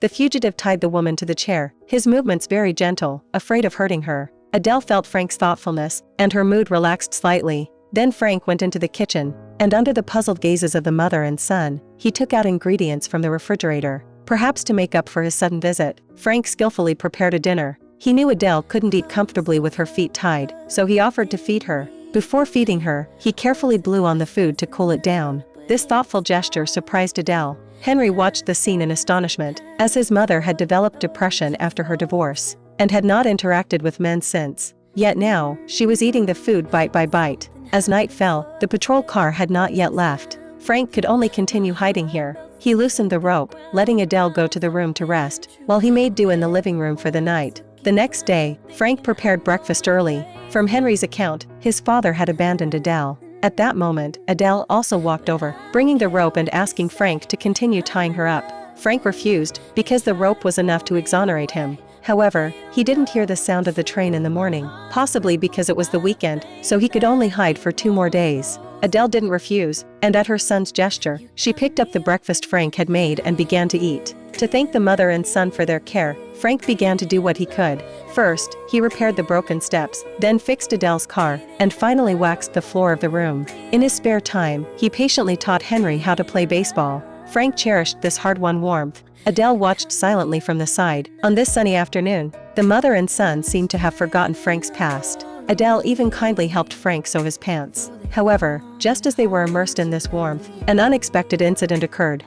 The fugitive tied the woman to the chair, his movements very gentle, afraid of hurting her. Adele felt Frank's thoughtfulness, and her mood relaxed slightly. Then Frank went into the kitchen, and under the puzzled gazes of the mother and son, he took out ingredients from the refrigerator. Perhaps to make up for his sudden visit, Frank skillfully prepared a dinner. He knew Adele couldn't eat comfortably with her feet tied, so he offered to feed her. Before feeding her, he carefully blew on the food to cool it down. This thoughtful gesture surprised Adele. Henry watched the scene in astonishment, as his mother had developed depression after her divorce, and had not interacted with men since. Yet now, she was eating the food bite by bite. As night fell, the patrol car had not yet left. Frank could only continue hiding here. He loosened the rope, letting Adele go to the room to rest, while he made do in the living room for the night. The next day, Frank prepared breakfast early. From Henry's account, his father had abandoned Adele. At that moment, Adele also walked over, bringing the rope and asking Frank to continue tying her up. Frank refused, because the rope was enough to exonerate him. However, he didn't hear the sound of the train in the morning, possibly because it was the weekend, so he could only hide for 2 more days. Adele didn't refuse, and at her son's gesture, she picked up the breakfast Frank had made and began to eat. To thank the mother and son for their care, Frank began to do what he could. First, he repaired the broken steps, then fixed Adele's car, and finally waxed the floor of the room. In his spare time, he patiently taught Henry how to play baseball. Frank cherished this hard-won warmth. Adele watched silently from the side. On this sunny afternoon, the mother and son seemed to have forgotten Frank's past. Adele even kindly helped Frank sew his pants. However, just as they were immersed in this warmth, an unexpected incident occurred.